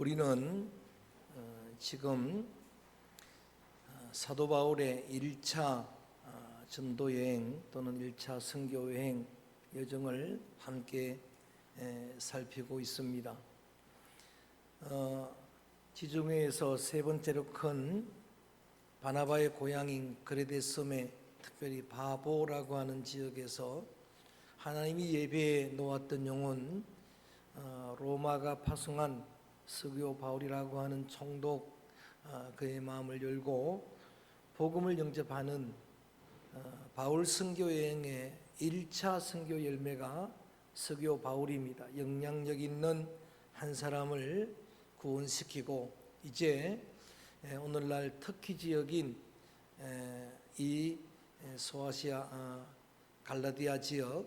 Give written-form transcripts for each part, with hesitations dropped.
우리는 지금 사도 바울의 1차 전도 여행 또는 1차 선교 여행 여정을 함께 살피고 있습니다. 지중해에서 세 번째로 큰 바나바의 고향인 그레데 섬에 특별히 바보라고 하는 지역에서 하나님이 예배에 놓았던 영혼, 로마가 파송한 스교 바울이라고 하는 총독, 그의 마음을 열고 복음을 영접하는 바울 선교 여행의 1차 선교 열매가 스교 바울입니다. 영향력 있는 한 사람을 구원시키고 이제 오늘날 터키 지역인 이 소아시아 갈라디아 지역,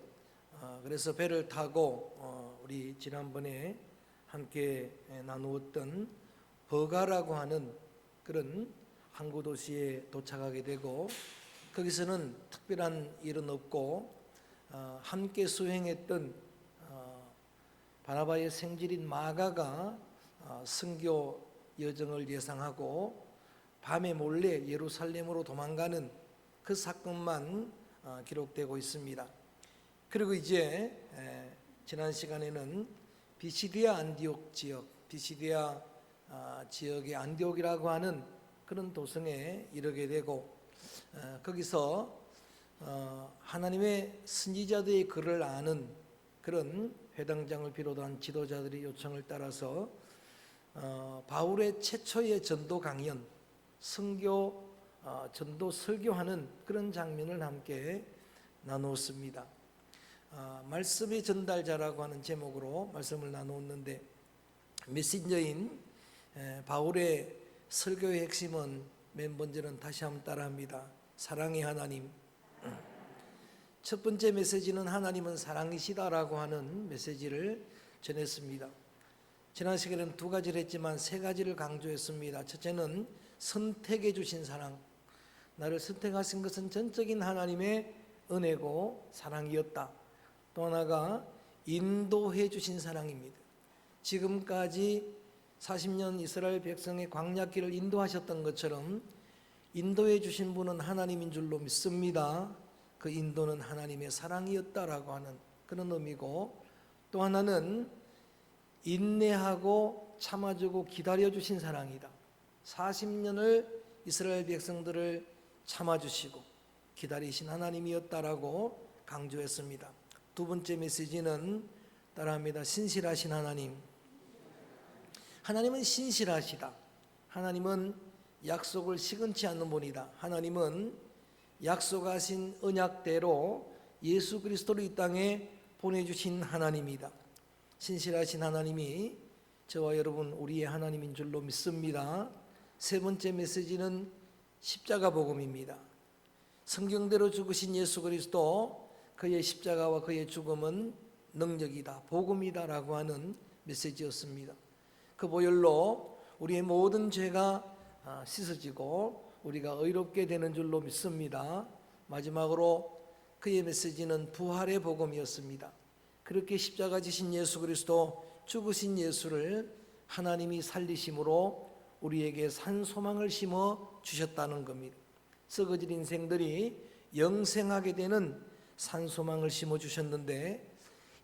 그래서 배를 타고 우리 지난번에 함께 나누었던 버가라고 하는 그런 항구 도시에 도착하게 되고, 거기서는 특별한 일은 없고 함께 수행했던 바나바의 생질인 마가가 선교 여정을 예상하고 밤에 몰래 예루살렘으로 도망가는 그 사건만 기록되고 있습니다. 그리고 이제 지난 시간에는 비시디아 안디옥 지역, 비시디아 지역의 안디옥이라고 하는 그런 도성에 이르게 되고, 거기서 하나님의 선지자들의 글을 아는 그런 회당장을 비롯한 지도자들의 요청을 따라서 바울의 최초의 전도 강연, 선교 전도 설교하는 그런 장면을 함께 나누었습니다. 말씀의 전달자라고 하는 제목으로 말씀을 나누었는데, 메신저인 바울의 설교의 핵심은 맨 번째는 다시 한번 따라합니다. 사랑의 하나님. 첫 번째 메시지는 하나님은 사랑이시다라고 하는 메시지를 전했습니다. 지난 시간에는 두 가지를 했지만 세 가지를 강조했습니다. 첫째는 선택해 주신 사랑, 나를 선택하신 것은 전적인 하나님의 은혜고 사랑이었다. 또 하나가 인도해 주신 사랑입니다. 지금까지 40년 이스라엘 백성의 광야길을 인도하셨던 것처럼 인도해 주신 분은 하나님인 줄로 믿습니다. 그 인도는 하나님의 사랑이었다라고 하는 그런 의미고, 또 하나는 인내하고 참아주고 기다려주신 사랑이다. 40년을 이스라엘 백성들을 참아주시고 기다리신 하나님이었다라고 강조했습니다. 두 번째 메시지는 따라합니다. 신실하신 하나님. 하나님은 신실하시다. 하나님은 약속을 시근치 않는 분이다. 하나님은 약속하신 언약대로 예수 그리스도를 이 땅에 보내주신 하나님이다. 신실하신 하나님이 저와 여러분 우리의 하나님인 줄로 믿습니다. 세 번째 메시지는 십자가 복음입니다. 성경대로 죽으신 예수 그리스도, 그의 십자가와 그의 죽음은 능력이다, 복음이다라고 하는 메시지였습니다. 그 보혈로 우리의 모든 죄가 씻어지고 우리가 의롭게 되는 줄로 믿습니다. 마지막으로 그의 메시지는 부활의 복음이었습니다. 그렇게 십자가 지신 예수 그리스도, 죽으신 예수를 하나님이 살리심으로 우리에게 산 소망을 심어 주셨다는 겁니다. 썩어질 인생들이 영생하게 되는 산 소망을 심어 주셨는데,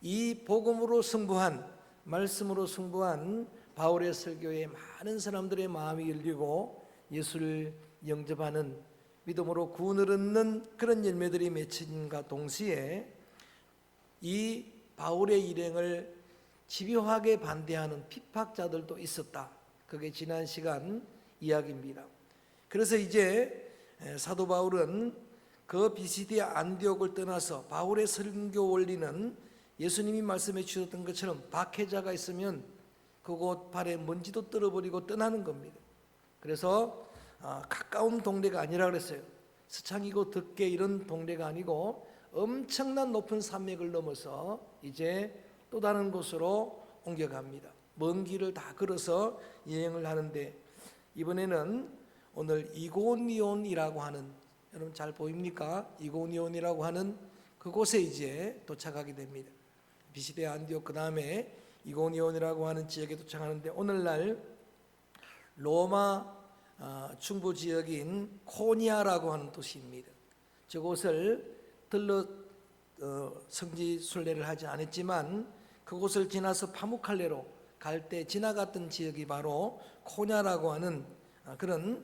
이 복음으로 승부한, 말씀으로 승부한 바울의 설교에 많은 사람들의 마음이 열리고 예수를 영접하는, 믿음으로 구원을 얻는 그런 열매들이 맺힌과 동시에 이 바울의 일행을 집요하게 반대하는 핍박자들도 있었다. 그게 지난 시간 이야기입니다. 그래서 이제 사도 바울은 그 비시디아 안디옥을 떠나서 바울의 선교 원리는 예수님이 말씀해 주셨던 것처럼 박해자가 있으면 그곳 발에 먼지도 떨어버리고 떠나는 겁니다. 그래서 가까운 동네가 아니라 그랬어요. 스창이고 덕계 이런 동네가 아니고 엄청난 높은 산맥을 넘어서 이제 또 다른 곳으로 옮겨갑니다. 먼 길을 다 걸어서 여행을 하는데, 이번에는 오늘 이고니온이라고 하는, 여러분 잘 보입니까? 이고니온이라고 하는 그곳에 이제 도착하게 됩니다. 비시디아 안디옥, 그 다음에 이고니온이라고 하는 지역에 도착하는데 오늘날 로마 중부 지역인 코니아라고 하는 도시입니다. 저곳을 들러 성지 순례를 하지 않았지만 그곳을 지나서 파무칼레로 갈 때 지나갔던 지역이 바로 코냐라고 하는 그런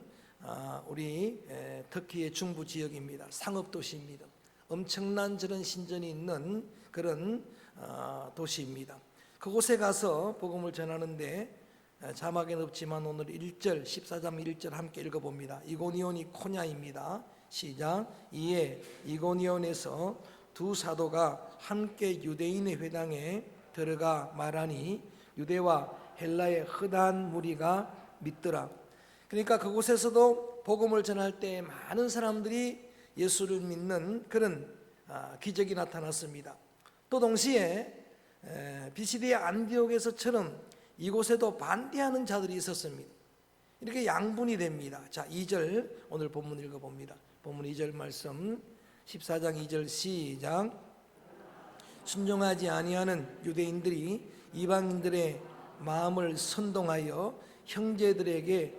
우리 터키의 중부 지역입니다. 상업 도시입니다. 엄청난 저런 신전이 있는 그런 도시입니다. 그곳에 가서 복음을 전하는데 자막에는 없지만 오늘 1절 14장 1절 함께 읽어봅니다. 이고니온이 코냐입니다. 시작. 이에 이고니온에서 두 사도가 함께 유대인의 회당에 들어가 말하니 유대와 헬라의 흔한 무리가 믿더라. 그러니까 그곳에서도 복음을 전할 때 많은 사람들이 예수를 믿는 그런 기적이 나타났습니다. 또 동시에 비시디의 안디옥에서처럼 이곳에도 반대하는 자들이 있었습니다. 이렇게 양분이 됩니다. 자, 2절 오늘 본문 읽어봅니다. 본문 2절 말씀 14장 2절 시작. 순종하지 아니하는 유대인들이 이방인들의 마음을 선동하여 형제들에게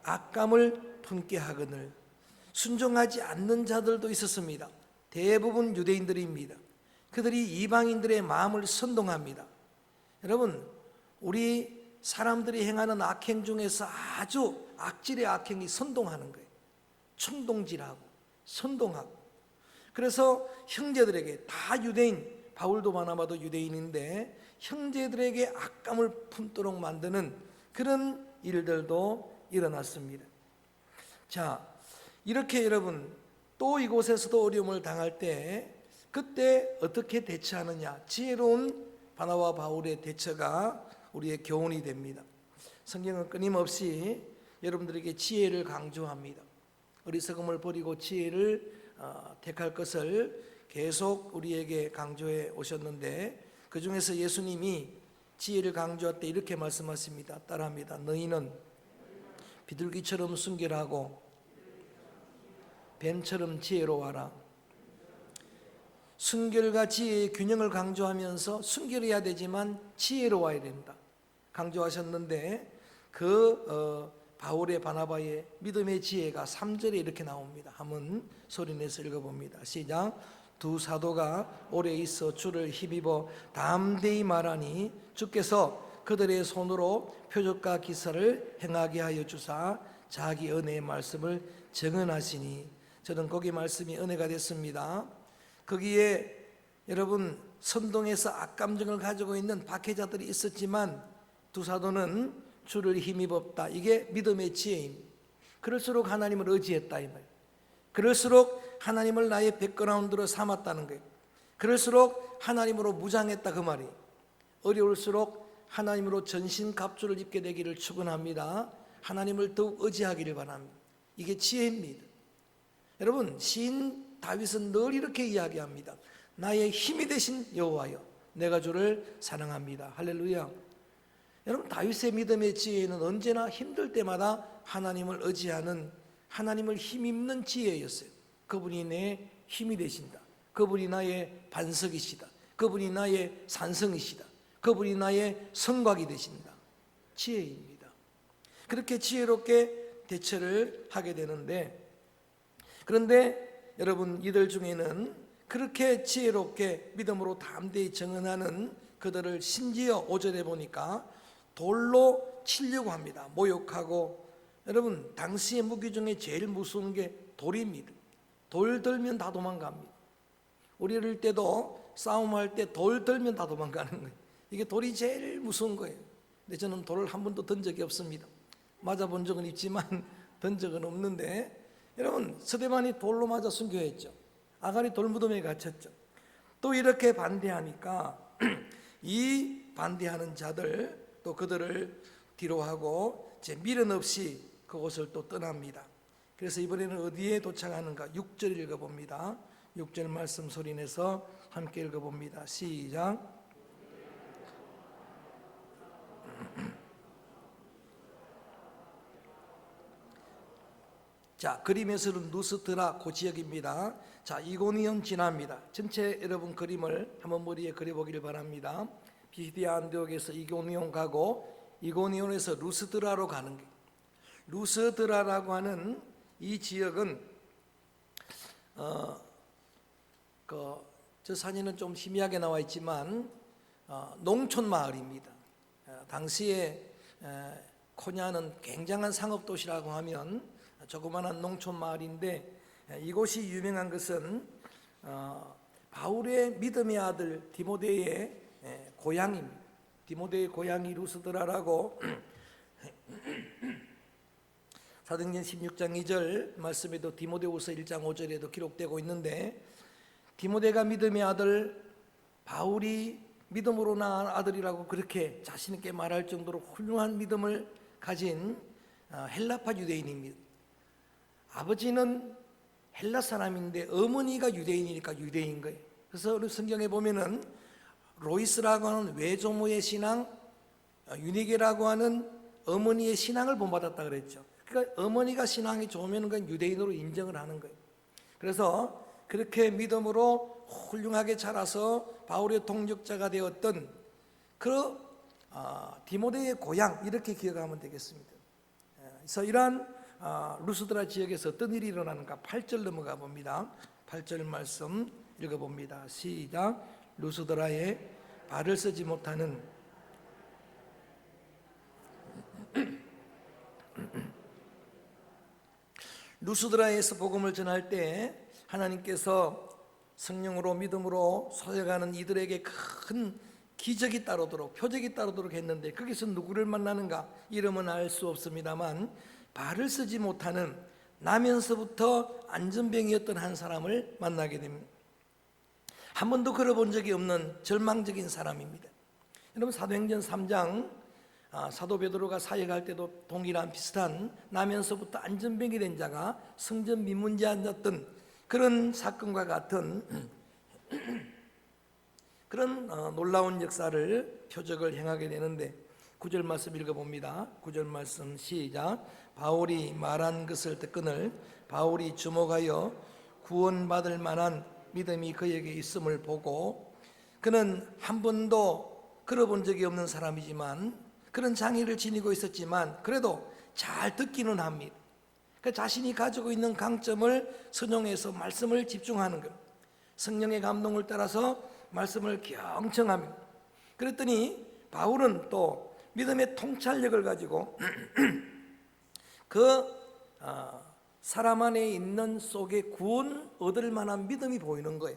악감을 품게 하거늘. 순종하지 않는 자들도 있었습니다. 대부분 유대인들입니다. 그들이 이방인들의 마음을 선동합니다. 여러분, 우리 사람들이 행하는 악행 중에서 아주 악질의 악행이 선동하는 거예요. 충동질하고 선동하고. 그래서 형제들에게 다 유대인, 바울도 바나바도 유대인인데 형제들에게 악감을 품도록 만드는 그런 일들도 일어났습니다. 자, 이렇게 여러분 또 이곳에서도 어려움을 당할 때 그때 어떻게 대처하느냐, 지혜로운 바나바와 바울의 대처가 우리의 교훈이 됩니다. 성경은 끊임없이 여러분들에게 지혜를 강조합니다. 어리석음을 버리고 지혜를 택할 것을 계속 우리에게 강조해 오셨는데 그 중에서 예수님이 지혜를 강조할 때 이렇게 말씀하십니다. 따라합니다. 너희는 비둘기처럼 순결하고 뱀처럼 지혜로워라. 순결과 지혜의 균형을 강조하면서 순결해야 되지만 지혜로워야 된다 강조하셨는데 바울의 바나바의 믿음의 지혜가 3절에 이렇게 나옵니다. 한번 소리내서 읽어봅니다. 시작. 두 사도가 오래 있어 주를 힘입어 담대히 말하니 주께서 그들의 손으로 표적과 기사를 행하게 하여 주사 자기 은혜의 말씀을 증언하시니. 저는 거기 말씀이 은혜가 됐습니다. 거기에 여러분 선동해서 악감정을 가지고 있는 박해자들이 있었지만 두 사도는 주를 힘입었다. 이게 믿음의 지혜입니다. 그럴수록 하나님을 의지했다 이 말이에요. 그럴수록 하나님을 나의 백그라운드로 삼았다는 거예요. 그럴수록 하나님으로 무장했다 그 말이에요. 어려울수록 하나님으로 전신갑주를 입게 되기를 축원합니다. 하나님을 더욱 의지하기를 바랍니다. 이게 지혜입니다. 여러분 시인 다윗은 늘 이렇게 이야기합니다. 나의 힘이 되신 여호와여 내가 주를 사랑합니다. 할렐루야. 여러분 다윗의 믿음의 지혜는 언제나 힘들 때마다 하나님을 의지하는 하나님을 힘입는 지혜였어요. 그분이 내 힘이 되신다. 그분이 나의 반석이시다. 그분이 나의 산성이시다. 그분이 나의 성곽이 되신다. 지혜입니다. 그렇게 지혜롭게 대처를 하게 되는데 그런데 여러분 이들 중에는 그렇게 지혜롭게 믿음으로 담대히 증언하는 그들을 심지어 5절에 보니까 돌로 치려고 합니다. 모욕하고. 여러분 당시의 무기 중에 제일 무서운 게 돌입니다. 돌 들면 다 도망갑니다. 우리 어릴 때도 싸움할 때 돌 들면 다 도망가는 거예요. 이게 돌이 제일 무서운 거예요. 근데 저는 돌을 한 번도 든 적이 없습니다. 맞아본 적은 있지만 든 적은 없는데 여러분 스데반이 돌로 맞아 순교했죠. 아간이 돌무덤에 갇혔죠. 또 이렇게 반대하니까 이 반대하는 자들 또 그들을 뒤로하고 이제 미련 없이 그곳을 또 떠납니다. 그래서 이번에는 어디에 도착하는가? 6절 읽어봅니다. 6절 말씀 소리내서 함께 읽어봅니다. 시작. 자, 그림에서는 누스트라 그 지역입니다. 자, 이고니온 지납니다. 전체 여러분 그림을 한번 머리에 그려보기를 바랍니다. 비시디아 안디옥에서 이고니온 가고 이고니온에서 루스드라로 가는 게, 루스드라라고 하는 이 지역은 저 사진은 좀 희미하게 나와 있지만 농촌 마을입니다. 당시에 코냐는 굉장한 상업 도시라고 하면 조그마한 농촌 마을인데, 이곳이 유명한 것은 바울의 믿음의 아들 디모데의 고향입니다. 디모데의 고향이 루스드라라고 사도행전 16장 2절 말씀에도 디모데후서 1장 5절에도 기록되고 있는데, 디모데가 믿음의 아들, 바울이 믿음으로 낳은 아들이라고 그렇게 자신 있게 말할 정도로 훌륭한 믿음을 가진 헬라파 유대인입니다. 아버지는 헬라 사람인데 어머니가 유대인이니까 유대인 거예요. 그래서 우리 성경에 보면은 로이스라고 하는 외조모의 신앙, 유니게라고 하는 어머니의 신앙을 본받았다 그랬죠. 그러니까 어머니가 신앙이 좋으면 그건 유대인으로 인정을 하는 거예요. 그래서 그렇게 믿음으로 훌륭하게 자라서 바울의 동역자가 되었던 그 디모데의 고향, 이렇게 기억하면 되겠습니다. 그래서 이러한 루스드라 지역에서 어떤 일이 일어나는가, 8절 넘어가 봅니다. 8절 말씀 읽어봅니다. 시작. 루스드라에 발을 쓰지 못하는 루스드라에서 복음을 전할 때 하나님께서 성령으로 믿음으로 솟아가는 이들에게 큰 기적이 따르도록, 표적이 따르도록 했는데, 거기서 누구를 만나는가, 이름은 알 수 없습니다만 발을 쓰지 못하는 나면서부터 안전병이었던 한 사람을 만나게 됩니다. 한 번도 걸어본 적이 없는 절망적인 사람입니다. 여러분, 사도행전 3장 사도 베드로가 사역할 때도 동일한 비슷한 나면서부터 안전병이 된 자가 성전 민문지에 앉았던 그런 사건과 같은 그런 놀라운 역사를, 표적을 행하게 되는데, 9절 말씀 읽어봅니다. 9절 말씀 시작. 바울이 말한 것을 듣거늘 바울이 주목하여 구원받을 만한 믿음이 그에게 있음을 보고, 그는 한 번도 걸어본 적이 없는 사람이지만, 그런 장애를 지니고 있었지만 그래도 잘 듣기는 합니다. 그 자신이 가지고 있는 강점을 선용해서 말씀을 집중하는 것, 성령의 감동을 따라서 말씀을 경청합니다. 그랬더니 바울은 또 믿음의 통찰력을 가지고 그 사람 안에 있는 속에 구원 얻을 만한 믿음이 보이는 거예요.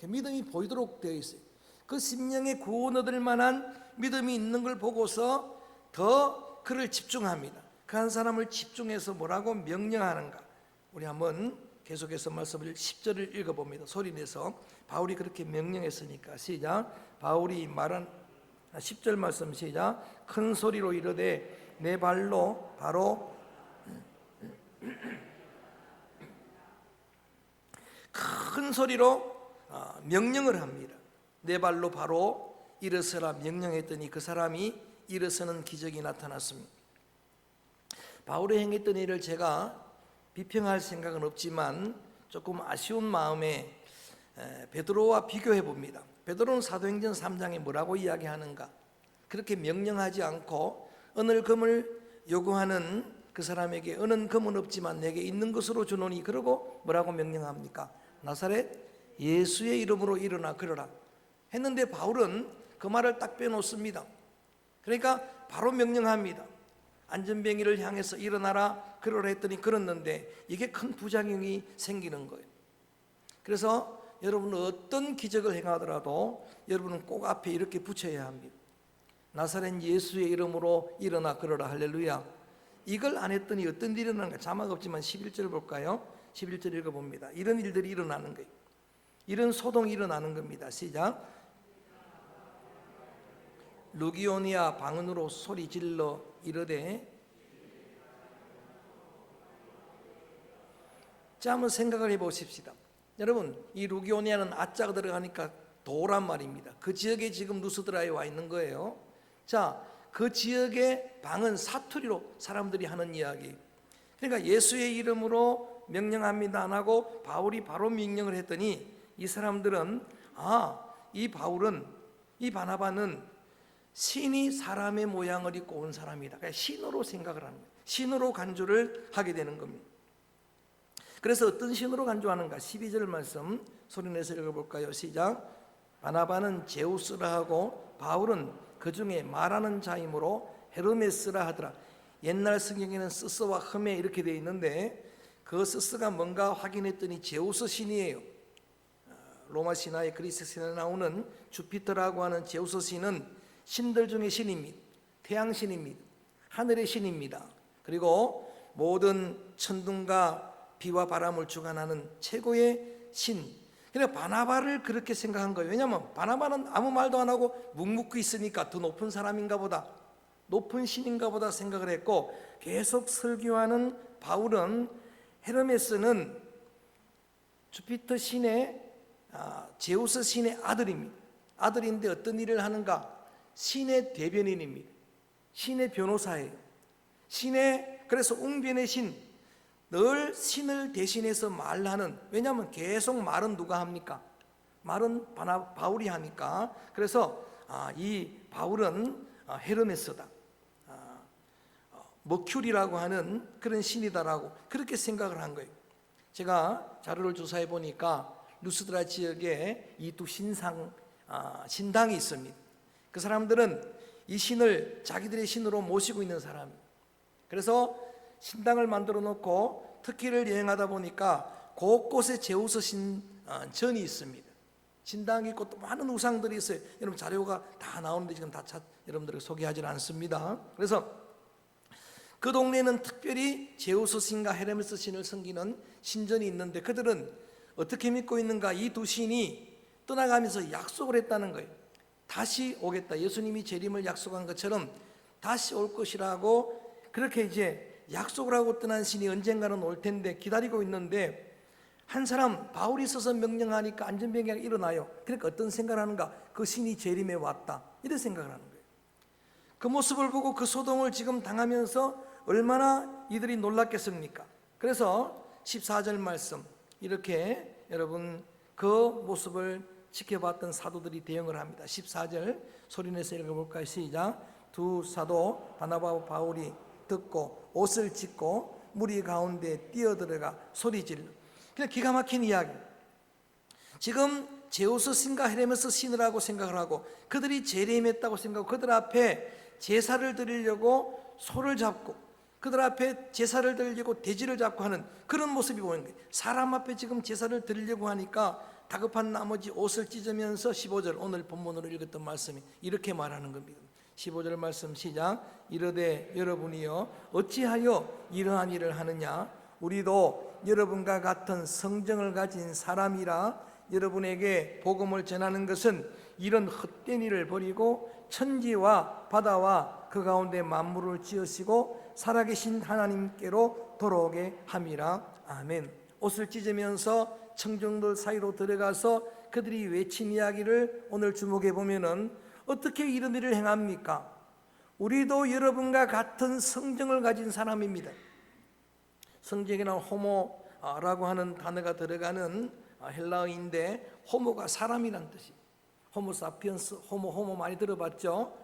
믿음이 보이도록 되어 있어요. 그 심령에 구원 얻을 만한 믿음이 있는 걸 보고서 더 그를 집중합니다. 그 한 사람을 집중해서 뭐라고 명령하는가. 우리 한번 계속해서 말씀을 10절을 읽어봅니다. 소리내서. 바울이 그렇게 명령했으니까 시작. 바울이 말한 10절 말씀 시작. 큰 소리로 이르되 내 발로 바로 큰 소리로 명령을 합니다. 내 발로 바로 일어서라 명령했더니 그 사람이 일어서는 기적이 나타났습니다. 바울이 행했던 일을 제가 비평할 생각은 없지만 조금 아쉬운 마음에 베드로와 비교해 봅니다. 베드로는 사도행전 3장에 뭐라고 이야기하는가? 그렇게 명령하지 않고 은을 금을 요구하는 그 사람에게 은은 금은 없지만 내게 있는 것으로 주노니, 그러고 뭐라고 명령합니까? 나사렛 예수의 이름으로 일어나 걸어라 했는데, 바울은 그 말을 딱 빼놓습니다. 그러니까 바로 명령합니다. 안전병이를 향해서 일어나라 그러라 했더니 걸었는데 이게 큰 부작용이 생기는 거예요. 그래서 여러분은 어떤 기적을 행하더라도 여러분은 꼭 앞에 이렇게 붙여야 합니다. 나사렛 예수의 이름으로 일어나 걸어라. 할렐루야. 이걸 안 했더니 어떤 일이 일어나는가? 자막 없지만 11절 볼까요? 11절 읽어봅니다. 이런 일들이 일어나는 거예요. 이런 소동이 일어나는 겁니다. 시작. 루기오니아 방언으로 소리 질러 이르되. 자, 한번 생각을 해보십시다. 여러분, 이 루기오니아는 아자가 들어가니까 도란 말입니다. 그 지역에 지금 루스드라에 와 있는 거예요. 자, 그 지역의 방언 사투리로 사람들이 하는 이야기. 그러니까 예수의 이름으로 명령합니다 안 하고 바울이 바로 명령을 했더니 이 사람들은 이 바울은, 이 바나바는 신이 사람의 모양을 입고 온 사람이다. 그러니까 신으로 생각을 하는 거예요. 신으로 간주를 하게 되는 겁니다. 그래서 어떤 신으로 간주하는가? 12절 말씀 소리내서 읽어볼까요? 시작. 바나바는 제우스라 하고 바울은 그 중에 말하는 자이므로 헤르메스라 하더라. 옛날 성경에는 스스와 흠에 이렇게 되어 있는데 그 스스가 뭔가 확인했더니 제우스 신이에요. 로마 신화의 그리스 신화에 나오는 주피터라고 하는 제우스 신은 신들 중에 신입니다. 태양신입니다. 하늘의 신입니다. 그리고 모든 천둥과 비와 바람을 주관하는 최고의 신. 그러니까 바나바를 그렇게 생각한 거예요. 왜냐하면 바나바는 아무 말도 안 하고 묵묵히 있으니까 더 높은 사람인가 보다, 높은 신인가 보다 생각을 했고, 계속 설교하는 바울은 헤르메스는 주피터 신의 제우스 신의 아들입니다. 아들인데 어떤 일을 하는가? 신의 대변인입니다. 신의 변호사예요. 그래서 웅변의 신, 늘 신을 대신해서 말하는, 왜냐하면 계속 말은 누가 합니까? 말은 바울이 하니까. 그래서 이 바울은 헤르메스다, 머큐리라고 하는 그런 신이다라고 그렇게 생각을 한 거예요. 제가 자료를 조사해 보니까 루스드라 지역에 이 두 신당이 있습니다. 그 사람들은 이 신을 자기들의 신으로 모시고 있는 사람이에요. 그래서 신당을 만들어 놓고 터키를 여행하다 보니까 곳곳에 제우스 신전이 있습니다. 신당이 있고 또 많은 우상들이 있어요. 여러분 자료가 다 나오는데 지금 다 여러분들에게 소개하지는 않습니다. 그래서 그 동네에는 특별히 제우스 신과 헤르메스 신을 섬기는 신전이 있는데 그들은 어떻게 믿고 있는가? 이 두 신이 떠나가면서 약속을 했다는 거예요. 다시 오겠다. 예수님이 재림을 약속한 것처럼 다시 올 것이라고 그렇게 이제 약속을 하고 떠난 신이 언젠가는 올 텐데 기다리고 있는데, 한 사람 바울이 서서 명령하니까 안전병기가 일어나요. 그러니까 어떤 생각을 하는가? 그 신이 재림에 왔다, 이런 생각을 하는 거예요. 그 모습을 보고 그 소동을 지금 당하면서 얼마나 이들이 놀랐겠습니까? 그래서 14절 말씀, 이렇게 여러분 그 모습을 지켜봤던 사도들이 대응을 합니다. 14절 소리내서 읽어볼까요? 시작. 두 사도 바나바와 바울이 듣고 옷을 찢고 무리 가운데 뛰어들어가 소리질러. 그냥 기가 막힌 이야기. 지금 제우스 신과 헤르메스 신이라고 생각을 하고 그들이 재림했다고 생각하고 그들 앞에 제사를 드리려고 소를 잡고 그들 앞에 제사를 드리려고 돼지를 잡고 하는 그런 모습이 보이는 거예요. 사람 앞에 지금 제사를 드리려고 하니까 다급한 나머지 옷을 찢으면서 15절 오늘 본문으로 읽었던 말씀이 이렇게 말하는 겁니다. 15절 말씀 시작. 이르되 여러분이여 어찌하여 이러한 일을 하느냐? 우리도 여러분과 같은 성정을 가진 사람이라 여러분에게 복음을 전하는 것은 이런 헛된 일을 버리고 천지와 바다와 그 가운데 만물을 지으시고 살아계신 하나님께로 돌아오게 함이라. 아멘. 옷을 찢으면서 청중들 사이로 들어가서 그들이 외친 이야기를 오늘 주목해 보면은 어떻게 이런 일을 행합니까? 우리도 여러분과 같은 성정을 가진 사람입니다. 성경에는 호모라고 하는 단어가 들어가는 헬라어인데 호모가 사람이란 뜻이에요. 호모 사피엔스, 호모 많이 들어봤죠?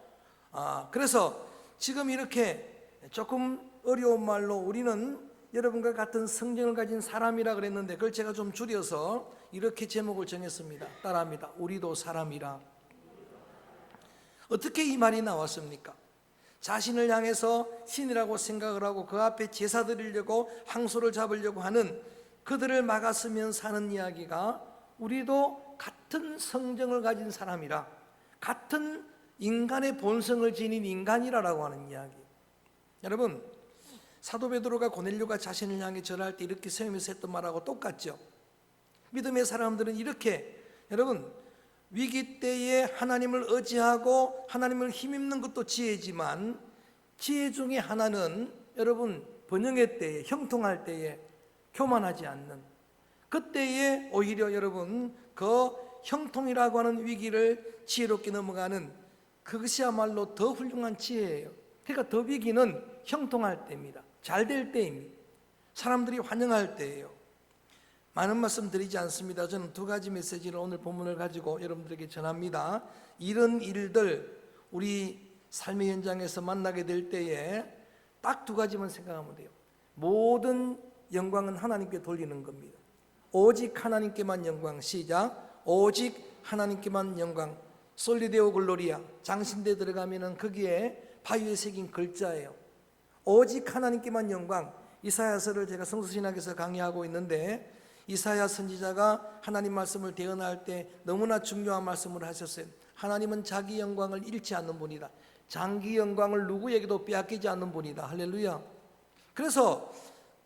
그래서 지금 이렇게 조금 어려운 말로 우리는 여러분과 같은 성정을 가진 사람이라 그랬는데 그걸 제가 좀 줄여서 이렇게 제목을 정했습니다. 따라합니다. 우리도 사람이라. 어떻게 이 말이 나왔습니까? 자신을 향해서 신이라고 생각을 하고 그 앞에 제사 드리려고 항소를 잡으려고 하는 그들을 막았으면서 하는 이야기가 우리도 같은 성정을 가진 사람이라, 같은 인간의 본성을 지닌 인간이라고 하는 이야기. 여러분, 사도 베드로가 고넬료가 자신을 향해 절할 때 이렇게 세우면서 했던 말하고 똑같죠. 믿음의 사람들은 이렇게, 여러분, 위기 때에 하나님을 의지하고 하나님을 힘입는 것도 지혜지만 지혜 중에 하나는 여러분 번영의 때에, 형통할 때에 교만하지 않는, 그때에 오히려 여러분 그 형통이라고 하는 위기를 지혜롭게 넘어가는 그것이야말로 더 훌륭한 지혜예요. 그러니까 더 위기는 형통할 때입니다. 잘 될 때입니다. 사람들이 환영할 때예요. 많은 말씀 드리지 않습니다. 저는 두 가지 메시지를 오늘 본문을 가지고 여러분들에게 전합니다. 이런 일들 우리 삶의 현장에서 만나게 될 때에 딱 두 가지만 생각하면 돼요. 모든 영광은 하나님께 돌리는 겁니다. 오직 하나님께만 영광. 시작. 오직 하나님께만 영광. 솔리데오 글로리아. 장신대 들어가면은 거기에 바위에 새긴 글자예요. 오직 하나님께만 영광. 이사야서를 제가 성서신학에서 강의하고 있는데 이사야 선지자가 하나님 말씀을 대언할 때 너무나 중요한 말씀을 하셨어요. 하나님은 자기 영광을 잃지 않는 분이다. 자기 영광을 누구에게도 빼앗기지 않는 분이다. 할렐루야. 그래서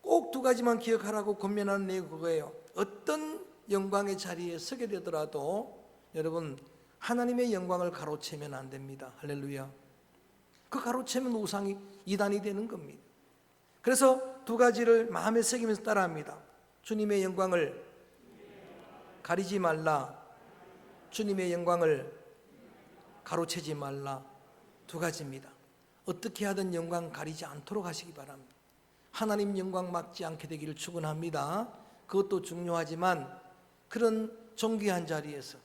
꼭 두 가지만 기억하라고 권면하는 내용이 그거예요. 어떤 영광의 자리에 서게 되더라도 여러분 하나님의 영광을 가로채면 안 됩니다. 할렐루야. 그 가로채면 우상이 이단이 되는 겁니다. 그래서 두 가지를 마음에 새기면서 따라합니다. 주님의 영광을 가리지 말라. 주님의 영광을 가로채지 말라. 두 가지입니다. 어떻게 하든 영광 가리지 않도록 하시기 바랍니다. 하나님 영광 막지 않게 되기를 축원합니다. 그것도 중요하지만 그런 존귀한 자리에서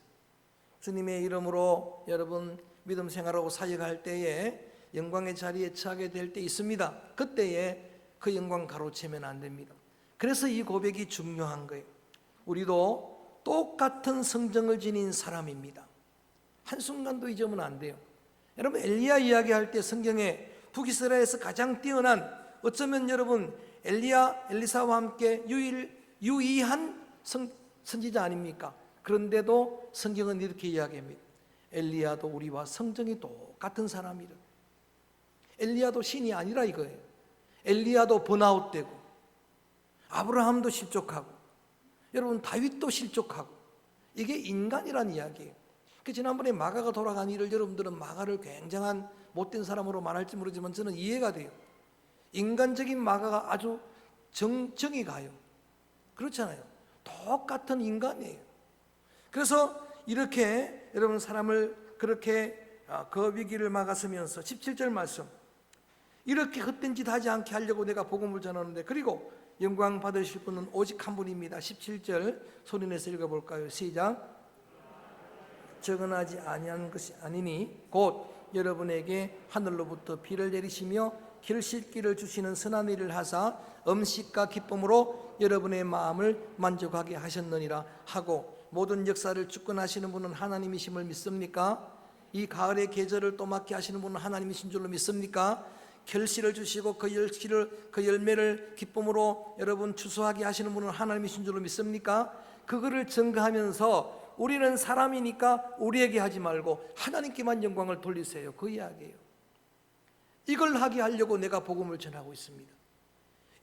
주님의 이름으로 여러분 믿음 생활하고 사역할 때에 영광의 자리에 처하게 될 때 있습니다. 그때에 그 영광 가로채면 안 됩니다. 그래서 이 고백이 중요한 거예요. 우리도 똑같은 성정을 지닌 사람입니다. 한순간도 잊으면 안 돼요. 여러분 엘리야 이야기할 때 성경에 북이스라엘에서 가장 뛰어난 어쩌면 여러분 엘리사와 함께 유의한 선지자 아닙니까? 그런데도 성경은 이렇게 이야기합니다. 엘리야도 우리와 성정이 똑같은 사람이라. 엘리야도 신이 아니라 이거예요. 엘리야도 번아웃되고 아브라함도 실족하고 여러분 다윗도 실족하고 이게 인간이란 이야기예요. 지난번에 마가가 돌아간 일을 여러분들은 마가를 굉장한 못된 사람으로 말할지 모르지만 저는 이해가 돼요. 인간적인 마가가 아주 정이 가요. 그렇잖아요. 똑같은 인간이에요. 그래서 이렇게 여러분 사람을 그렇게 그 위기를 막았으면서 17절 말씀 이렇게 헛된 짓 하지 않게 하려고 내가 복음을 전하는데 그리고 영광 받으실 분은 오직 한 분입니다. 17절 소리내서 읽어볼까요? 시작. 적은하지 아니한 것이 아니니 곧 여러분에게 하늘로부터 비를 내리시며 길실기를 주시는 선한 일을 하사 음식과 기쁨으로 여러분의 마음을 만족하게 하셨느니라 하고 모든 역사를 주권하시는 분은 하나님이심을 믿습니까? 이 가을의 계절을 또 맞게 하시는 분은 하나님이신 줄로 믿습니까? 결실을 주시고 그 열매를 기쁨으로 여러분 추수하게 하시는 분은 하나님이신 줄로 믿습니까? 그거를 증거하면서 우리는 사람이니까 우리에게 하지 말고 하나님께만 영광을 돌리세요. 그 이야기예요. 이걸 하게 하려고 내가 복음을 전하고 있습니다.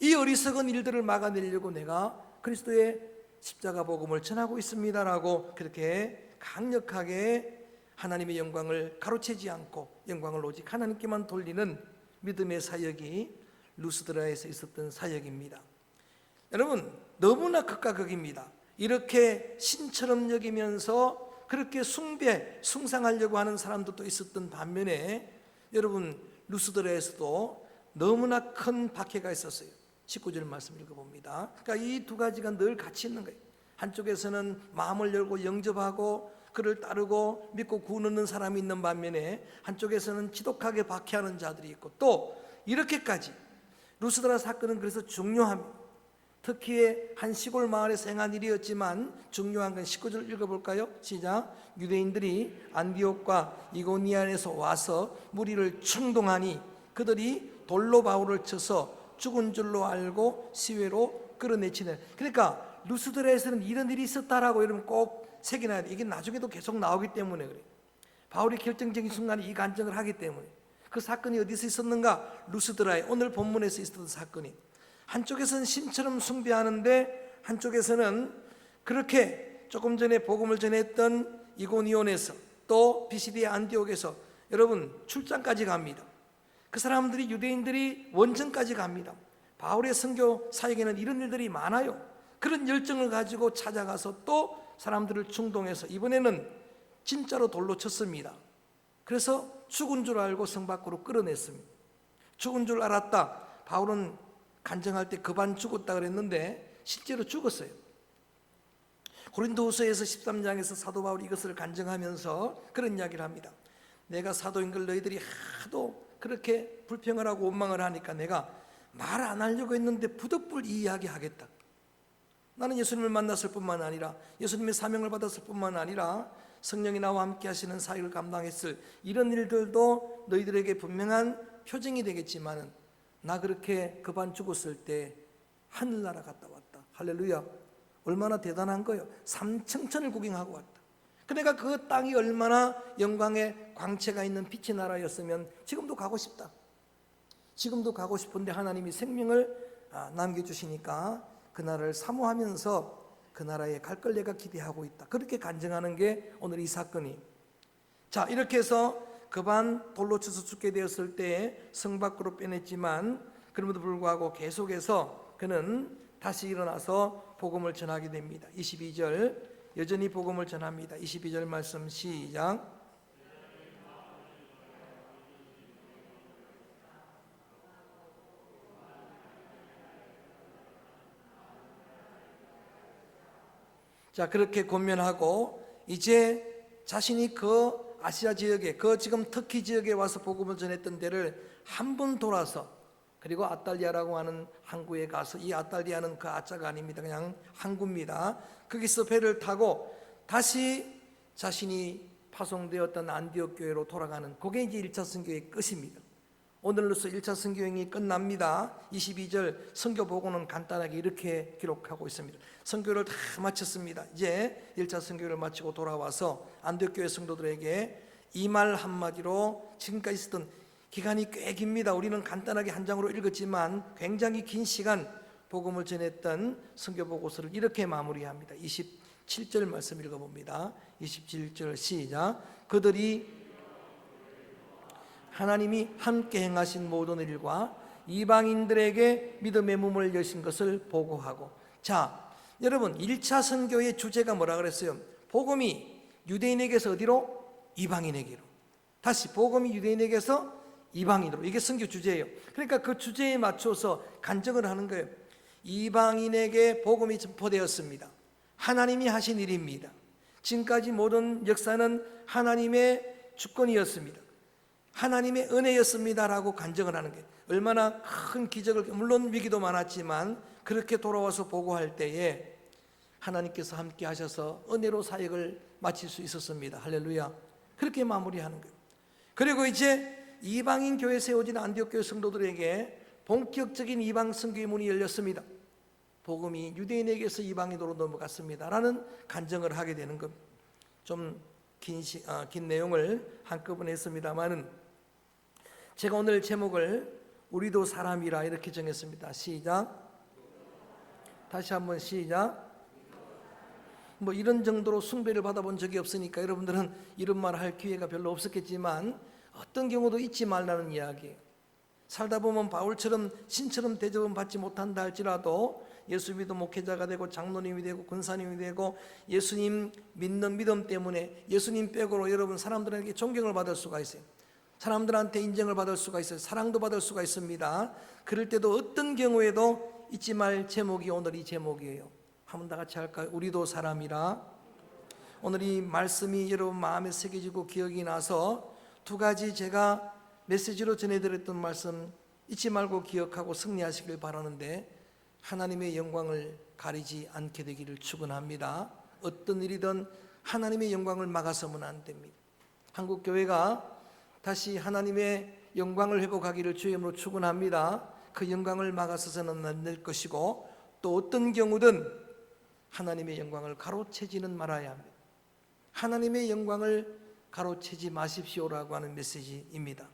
이 어리석은 일들을 막아내려고 내가 그리스도의 십자가 복음을 전하고 있습니다라고 그렇게 강력하게 하나님의 영광을 가로채지 않고 영광을 오직 하나님께만 돌리는 믿음의 사역이 루스드라에서 있었던 사역입니다. 여러분 너무나 극과 극입니다. 이렇게 신처럼 여기면서 그렇게 숭상하려고 하는 사람들도 있었던 반면에 여러분 루스드라에서도 너무나 큰 박해가 있었어요. 19절 말씀 읽어봅니다. 그러니까 이 두 가지가 늘 같이 있는 거예요. 한쪽에서는 마음을 열고 영접하고 그를 따르고 믿고 구원하는 사람이 있는 반면에 한쪽에서는 지독하게 박해하는 자들이 있고 또 이렇게까지 루스드라 사건은 그래서 중요합니다. 특히 한 시골 마을에서 행한 일이었지만 중요한 건 19절 읽어볼까요? 시작. 유대인들이 안디옥과 이고니안에서 와서 무리를 충동하니 그들이 돌로 바울을 쳐서 죽은 줄로 알고 시외로 끌어내치는. 그러니까 루스드라에서는 이런 일이 있었다라고 여러분 꼭 새겨놔야 돼. 이게 나중에도 계속 나오기 때문에 그래요. 바울이 결정적인 순간에 이 간증을 하기 때문에. 그 사건이 어디서 있었는가? 루스드라에 오늘 본문에서 있었던 사건이. 한쪽에서는 신처럼 숭배하는데 한쪽에서는 그렇게 조금 전에 복음을 전했던 이고니온에서 또 비시디의 안디옥에서 여러분 출장까지 갑니다. 그 사람들이 유대인들이 원정까지 갑니다. 바울의 선교 사역에는 이런 일들이 많아요. 그런 열정을 가지고 찾아가서 또 사람들을 충동해서 이번에는 진짜로 돌로 쳤습니다. 그래서 죽은 줄 알고 성 밖으로 끌어냈습니다. 죽은 줄 알았다. 바울은 간증할 때 그반 죽었다 그랬는데 실제로 죽었어요. 고린도후서에서 13장에서 사도 바울이 이것을 간증하면서 그런 이야기를 합니다. 내가 사도인 걸 너희들이 하도 그렇게 불평을 하고 원망을 하니까 내가 말 안 하려고 했는데 부득불 이 이야기 하겠다. 나는 예수님을 만났을 뿐만 아니라 예수님의 사명을 받았을 뿐만 아니라 성령이 나와 함께 하시는 사역을 감당했을 이런 일들도 너희들에게 분명한 표징이 되겠지만은 나 그렇게 급한 죽었을 때 하늘나라 갔다 왔다. 할렐루야. 얼마나 대단한 거예요. 삼층천을 구경하고 왔다. 그러니까 그 땅이 얼마나 영광의 광채가 있는 빛의 나라였으면 지금도 가고 싶다. 지금도 가고 싶은데 하나님이 생명을 남겨주시니까 그 나라를 사모하면서 그 나라에 갈 걸 내가 기대하고 있다. 그렇게 간증하는 게 오늘 이 사건이. 자, 이렇게 해서 급한 돌로 쳐서 죽게 되었을 때 성 밖으로 빼냈지만 그럼에도 불구하고 계속해서 그는 다시 일어나서 복음을 전하게 됩니다. 22절 여전히 복음을 전합니다. 22절 말씀 시작. 자, 그렇게 권면하고 이제 자신이 그 아시아 지역에 그 지금 터키 지역에 와서 복음을 전했던 데를 한 번 돌아서 그리고 아탈리아라고 하는 항구에 가서 이 아탈리아는 그 아자가 아닙니다. 그냥 항구입니다. 거기서 배를 타고 다시 자신이 파송되었던 안디옥 교회로 돌아가는 그게 이제 1차 선교의 끝입니다. 오늘로서 1차 선교행이 끝납니다. 22절 선교 보고는 간단하게 이렇게 기록하고 있습니다. 선교를 다 마쳤습니다. 이제 1차 선교를 마치고 돌아와서 안디옥 교회 성도들에게 이 말 한마디로 지금까지 있었던 기간이 꽤 깁니다. 우리는 간단하게 한 장으로 읽었지만 굉장히 긴 시간 복음을 전했던 선교 보고서를 이렇게 마무리합니다. 27절 말씀 읽어봅니다. 27절 시작. 그들이 하나님이 함께 행하신 모든 일과 이방인들에게 믿음의 문을 여신 것을 보고하고. 자, 여러분 1차 선교의 주제가 뭐라 그랬어요? 복음이 유대인에게서 어디로? 이방인에게로. 다시 복음이 유대인에게서 이방인으로. 이게 선교 주제예요. 그러니까 그 주제에 맞춰서 간증을 하는 거예요. 이방인에게 복음이 전포되었습니다. 하나님이 하신 일입니다. 지금까지 모든 역사는 하나님의 주권이었습니다. 하나님의 은혜였습니다라고 간증을 하는 게 얼마나 큰 기적을, 물론 위기도 많았지만 그렇게 돌아와서 보고할 때에 하나님께서 함께 하셔서 은혜로 사역을 마칠 수 있었습니다. 할렐루야. 그렇게 마무리하는 거예요. 그리고 이제 이방인 교회 세워진 안디옥 교회 성도들에게 본격적인 이방 선교의 문이 열렸습니다. 복음이 유대인에게서 이방인으로 넘어갔습니다 라는 간증을 하게 되는 겁니다. 좀 긴 내용을 한꺼번에 했습니다만은 제가 오늘 제목을 우리도 사람이라 이렇게 정했습니다. 시작. 다시 한번 시작. 뭐 이런 정도로 숭배를 받아본 적이 없으니까 여러분들은 이런 말 할 기회가 별로 없었겠지만 어떤 경우도 잊지 말라는 이야기예요. 살다 보면 바울처럼 신처럼 대접은 받지 못한다 할지라도 예수 믿음 목회자가 되고 장로님이 되고 권사님이 되고 예수님 믿는 믿음 때문에 예수님 빼고로 여러분 사람들에게 존경을 받을 수가 있어요. 사람들한테 인정을 받을 수가 있어요. 사랑도 받을 수가 있습니다. 그럴 때도 어떤 경우에도 잊지 말 제목이 오늘 이 제목이에요. 한번 다 같이 할까요? 우리도 사람이라. 오늘 이 말씀이 여러분 마음에 새겨지고 기억이 나서 두 가지 제가 메시지로 전해드렸던 말씀 잊지 말고 기억하고 승리하시길 바라는데 하나님의 영광을 가리지 않게 되기를 축원합니다. 어떤 일이든 하나님의 영광을 막아서는 안 됩니다. 한국교회가 다시 하나님의 영광을 회복하기를 주의 이름으로 축원합니다. 그 영광을 막아서는 안 될 것이고 또 어떤 경우든 하나님의 영광을 가로채지는 말아야 합니다. 하나님의 영광을 가로채지 마십시오라고 하는 메시지입니다.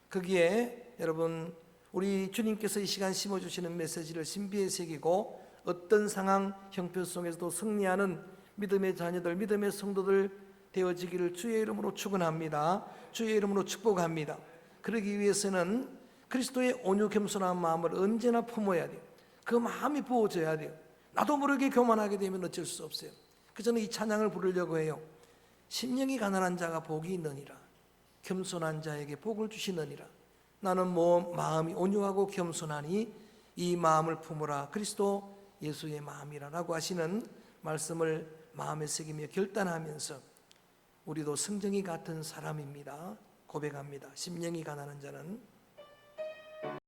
거기에 여러분 우리 주님께서 이 시간 심어주시는 메시지를 신비에 새기고 어떤 상황 형편 속에서도 승리하는 믿음의 자녀들, 믿음의 성도들 되어지기를 주의 이름으로 축원합니다. 주의 이름으로 축복합니다. 그러기 위해서는 그리스도의 온유 겸손한 마음을 언제나 품어야 돼요. 그 마음이 부어져야 돼요. 나도 모르게 교만하게 되면 어쩔 수 없어요. 그래서 저는 이 찬양을 부르려고 해요. 심령이 가난한 자가 복이 있느니라. 겸손한 자에게 복을 주시느니라. 나는 마음이 온유하고 겸손하니 이 마음을 품으라. 그리스도 예수의 마음이라라고 하시는 말씀을 마음에 새기며 결단하면서 우리도 성정이 같은 사람입니다. 고백합니다. 심령이 가난한 자는